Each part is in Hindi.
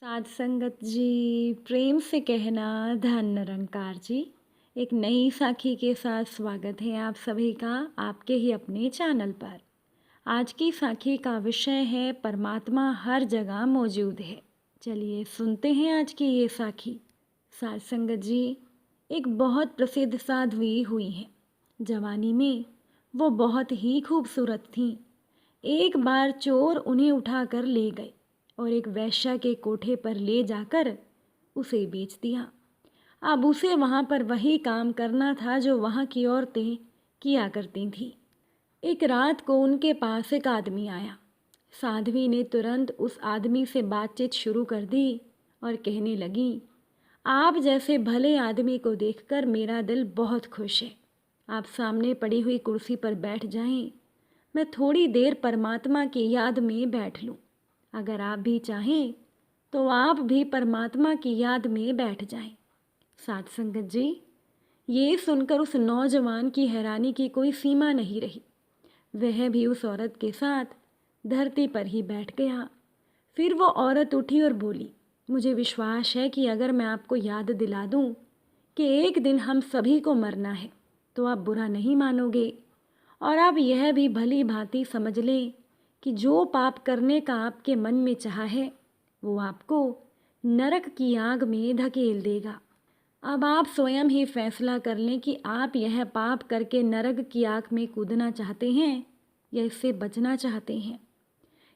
साध संगत जी, प्रेम से कहना धन निरंकार जी। एक नई साखी के साथ स्वागत है आप सभी का आपके ही अपने चैनल पर। आज की साखी का विषय है परमात्मा हर जगह मौजूद है। चलिए सुनते हैं आज की ये साखी। साध संगत जी, एक बहुत प्रसिद्ध साध्वी हुई हैं। जवानी में वो बहुत ही खूबसूरत थीं। एक बार चोर उन्हें उठाकर ले गए और एक वेश्या के कोठे पर ले जाकर उसे बेच दिया। अब उसे वहाँ पर वही काम करना था जो वहाँ की औरतें किया करती थीं। एक रात को उनके पास एक आदमी आया। साध्वी ने तुरंत उस आदमी से बातचीत शुरू कर दी और कहने लगी, आप जैसे भले आदमी को देखकर मेरा दिल बहुत खुश है। आप सामने पड़ी हुई कुर्सी पर बैठ जाएं, मैं थोड़ी देर परमात्मा की याद में बैठ लूं। अगर आप भी चाहें तो आप भी परमात्मा की याद में बैठ जाएं। साध संगत जी, ये सुनकर उस नौजवान की हैरानी की कोई सीमा नहीं रही। वह भी उस औरत के साथ धरती पर ही बैठ गया। फिर वो औरत उठी और बोली, मुझे विश्वास है कि अगर मैं आपको याद दिला दूं कि एक दिन हम सभी को मरना है तो आप बुरा नहीं मानोगे, और आप यह भी भली भांति समझ लें कि जो पाप करने का आपके मन में चाहा है वो आपको नरक की आग में धकेल देगा। अब आप स्वयं ही फैसला कर लें कि आप यह पाप करके नरक की आग में कूदना चाहते हैं या इससे बचना चाहते हैं।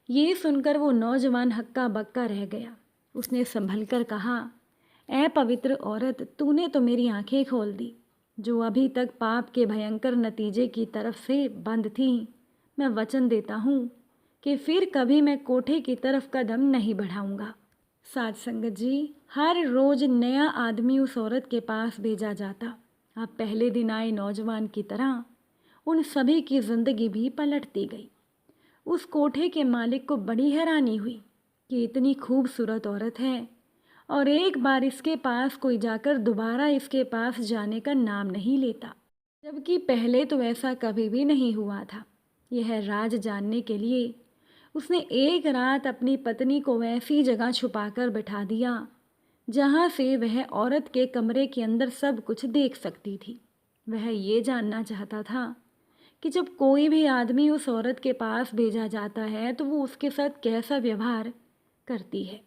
ये सुनकर वो नौजवान हक्का बक्का रह गया। उसने संभल कर कहा, ऐ पवित्र औरत, तूने तो मेरी आंखें खोल दी। जो अभी तक पाप के भयंकर नतीजे की तरफ से बंद थी, मैं वचन देता हूँ कि फिर कभी मैं कोठे की तरफ कदम नहीं बढ़ाऊंगा। साध संगत जी, हर रोज नया आदमी उस औरत के पास भेजा जाता। अब पहले दिन आए नौजवान की तरह उन सभी की जिंदगी भी पलटती गई। उस कोठे के मालिक को बड़ी हैरानी हुई कि इतनी खूबसूरत औरत है और एक बार इसके पास कोई जाकर दोबारा इसके पास जाने का नाम नहीं लेता, जबकि पहले तो ऐसा कभी भी नहीं हुआ था। यह राज जानने के लिए उसने एक रात अपनी पत्नी को ऐसी जगह छुपाकर बिठा दिया जहाँ से वह औरत के कमरे के अंदर सब कुछ देख सकती थी। वह ये जानना चाहता था कि जब कोई भी आदमी उस औरत के पास भेजा जाता है तो वो उसके साथ कैसा व्यवहार करती है।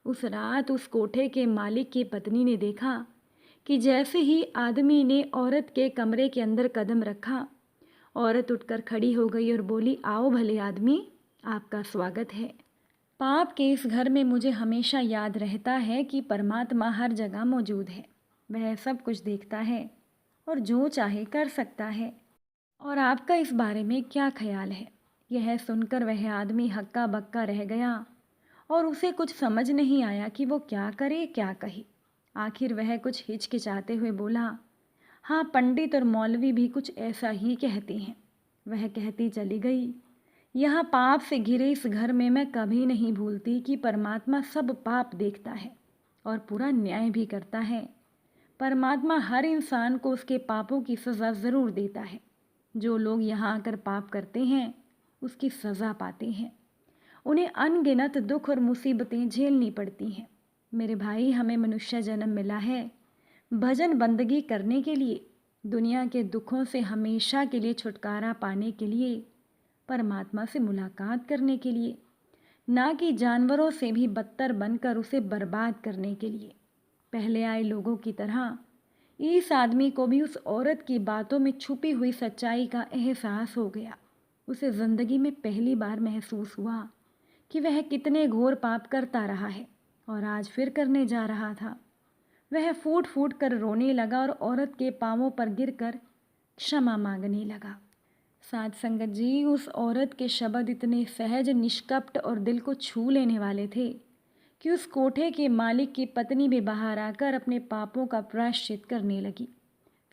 उस रात उस कोठे के मालिक की पत्नी ने देखा कि जैसे ही आदमी ने औरत के कमरे के अंदर कदम रखा, औरत उठकर खड़ी हो गई और बोली, आओ भले आदमी, आपका स्वागत है। पाप के इस घर में मुझे हमेशा याद रहता है कि परमात्मा हर जगह मौजूद है। वह सब कुछ देखता है और जो चाहे कर सकता है। और आपका इस बारे में क्या ख्याल है? यह सुनकर वह आदमी हक्का बक्का रह गया और उसे कुछ समझ नहीं आया कि वो क्या करे क्या कहे। आखिर वह कुछ हिचकिचाते हुए बोला, हाँ, पंडित और मौलवी भी कुछ ऐसा ही कहते हैं। वह कहती चली गई, यह पाप से घिरे इस घर में मैं कभी नहीं भूलती कि परमात्मा सब पाप देखता है और पूरा न्याय भी करता है। परमात्मा हर इंसान को उसके पापों की सज़ा ज़रूर देता है। जो लोग यहाँ आकर पाप करते हैं उसकी सज़ा पाते हैं। उन्हें अनगिनत दुख और मुसीबतें झेलनी पड़ती हैं। मेरे भाई, हमें मनुष्य जन्म मिला है भजन बंदगी करने के लिए, दुनिया के दुखों से हमेशा के लिए छुटकारा पाने के लिए, परमात्मा से मुलाकात करने के लिए, ना कि जानवरों से भी बदतर बनकर उसे बर्बाद करने के लिए। पहले आए लोगों की तरह इस आदमी को भी उस औरत की बातों में छुपी हुई सच्चाई का एहसास हो गया। उसे ज़िंदगी में पहली बार महसूस हुआ कि वह कितने घोर पाप करता रहा है और आज फिर करने जा रहा था। वह फूट फूट कर रोने लगा और औरत के पांवों पर गिरकर क्षमा मांगने लगा। साध संगत जी, उस औरत के शब्द इतने सहज, निष्कपट और दिल को छू लेने वाले थे कि उस कोठे के मालिक की पत्नी भी बाहर आकर अपने पापों का प्रायश्चित करने लगी।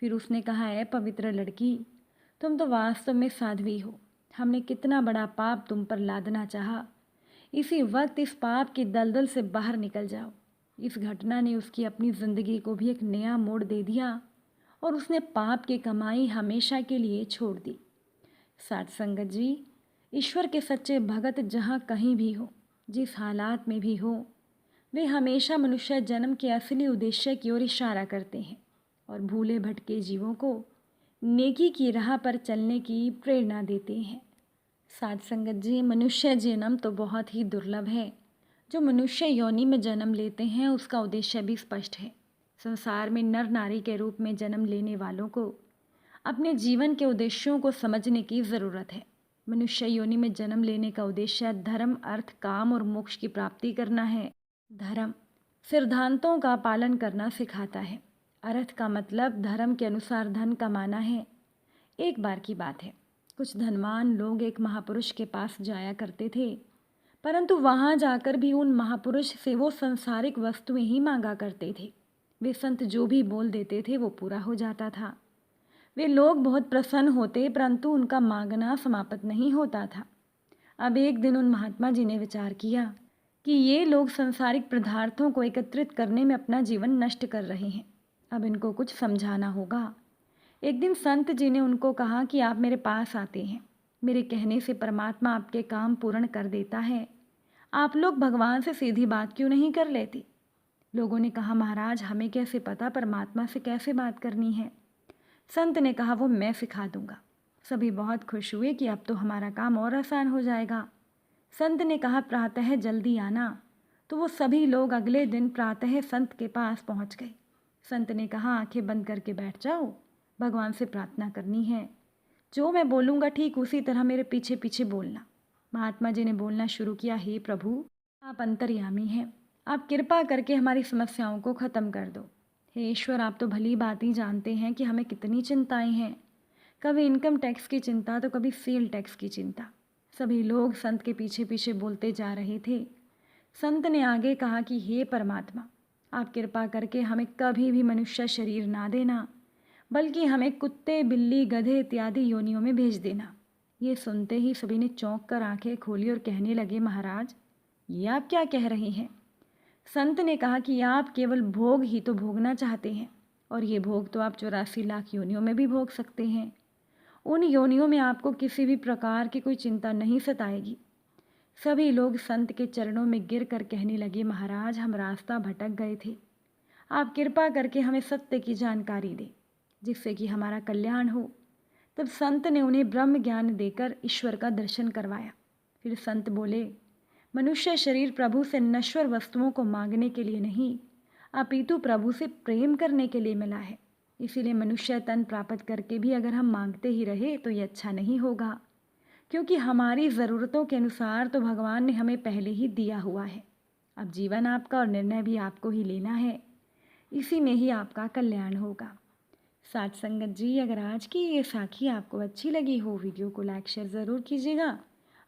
फिर उसने कहा, है पवित्र लड़की, तुम तो वास्तव में साध्वी हो। हमने कितना बड़ा पाप तुम पर लादना चाहा। इसी वक्त इस पाप की दलदल से बाहर निकल जाओ। इस घटना ने उसकी अपनी ज़िंदगी को भी एक नया मोड़ दे दिया और उसने पाप की कमाई हमेशा के लिए छोड़ दी। साध संगत जी, ईश्वर के सच्चे भगत जहाँ कहीं भी हो, जिस हालात में भी हो, वे हमेशा मनुष्य जन्म के असली उद्देश्य की ओर इशारा करते हैं और भूले भटके जीवों को नेकी की राह पर चलने की प्रेरणा देते हैं। साध संगत जी, मनुष्य जन्म तो बहुत ही दुर्लभ है। जो मनुष्य योनि में जन्म लेते हैं उसका उद्देश्य भी स्पष्ट है। संसार में नर नारी के रूप में जन्म लेने वालों को अपने जीवन के उद्देश्यों को समझने की ज़रूरत है। मनुष्य योनि में जन्म लेने का उद्देश्य धर्म, अर्थ, काम और मोक्ष की प्राप्ति करना है। धर्म सिद्धांतों का पालन करना सिखाता है। अर्थ का मतलब धर्म के अनुसार धन कमाना है। एक बार की बात है, कुछ धनवान लोग एक महापुरुष के पास जाया करते थे, परंतु वहाँ जाकर भी उन महापुरुष से वो संसारिक वस्तुएं ही मांगा करते थे। वे संत जो भी बोल देते थे वो पूरा हो जाता था। वे लोग बहुत प्रसन्न होते, परंतु उनका मांगना समाप्त नहीं होता था। अब एक दिन उन महात्मा जी ने विचार किया कि ये लोग सांसारिक पदार्थों को एकत्रित करने में अपना जीवन नष्ट कर रहे हैं। अब इनको कुछ समझाना होगा। एक दिन संत जी ने उनको कहा कि आप मेरे पास आते हैं, मेरे कहने से परमात्मा आपके काम पूर्ण कर देता है, आप लोग भगवान से सीधी बात क्यों नहीं कर लेते? लोगों ने कहा, महाराज हमें कैसे पता परमात्मा से कैसे बात करनी है? संत ने कहा, वो मैं सिखा दूंगा। सभी बहुत खुश हुए कि अब तो हमारा काम और आसान हो जाएगा। संत ने कहा, प्रातः जल्दी आना। तो वो सभी लोग अगले दिन प्रातः संत के पास पहुंच गए। संत ने कहा, आंखें बंद करके बैठ जाओ, भगवान से प्रार्थना करनी है। जो मैं बोलूँगा ठीक उसी तरह मेरे पीछे पीछे बोलना। महात्मा जी ने बोलना शुरू किया, हे प्रभु, आप अंतर्यामी हैं, आप कृपा करके हमारी समस्याओं को ख़त्म कर दो। हे ईश्वर, आप तो भली बात ही जानते हैं कि हमें कितनी चिंताएं हैं, कभी इनकम टैक्स की चिंता तो कभी सेल टैक्स की चिंता। सभी लोग संत के पीछे पीछे बोलते जा रहे थे। संत ने आगे कहा कि हे परमात्मा, आप कृपा करके हमें कभी भी मनुष्य शरीर ना देना, बल्कि हमें कुत्ते, बिल्ली, गधे इत्यादि योनियों में भेज देना। ये सुनते ही सभी ने चौंक कर आंखें खोली और कहने लगे, महाराज ये आप क्या कह रहे हैं? संत ने कहा कि आप केवल भोग ही तो भोगना चाहते हैं, और ये भोग तो आप 84 लाख योनियों में भी भोग सकते हैं। उन योनियों में आपको किसी भी प्रकार की कोई चिंता नहीं सताएगी। सभी लोग संत के चरणों में गिर कर कहने लगे, महाराज हम रास्ता भटक गए थे, आप कृपा करके हमें सत्य की जानकारी दें जिससे कि हमारा कल्याण हो। तब संत ने उन्हें ब्रह्म ज्ञान देकर ईश्वर का दर्शन करवाया। फिर संत बोले, मनुष्य शरीर प्रभु से नश्वर वस्तुओं को मांगने के लिए नहीं, अपितु प्रभु से प्रेम करने के लिए मिला है। इसीलिए मनुष्य तन प्राप्त करके भी अगर हम मांगते ही रहे तो ये अच्छा नहीं होगा, क्योंकि हमारी ज़रूरतों के अनुसार तो भगवान ने हमें पहले ही दिया हुआ है। अब जीवन आपका और निर्णय भी आपको ही लेना है, इसी में ही आपका कल्याण होगा। साथ संगत जी, अगर आज की ये साखी आपको अच्छी लगी हो, वीडियो को लाइक शेयर ज़रूर कीजिएगा।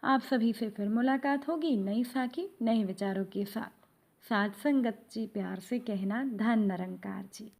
आप सभी से फिर मुलाकात होगी नई साखी नए विचारों के साथ। साथ संगत जी, प्यार से कहना, धन निरंकार जी।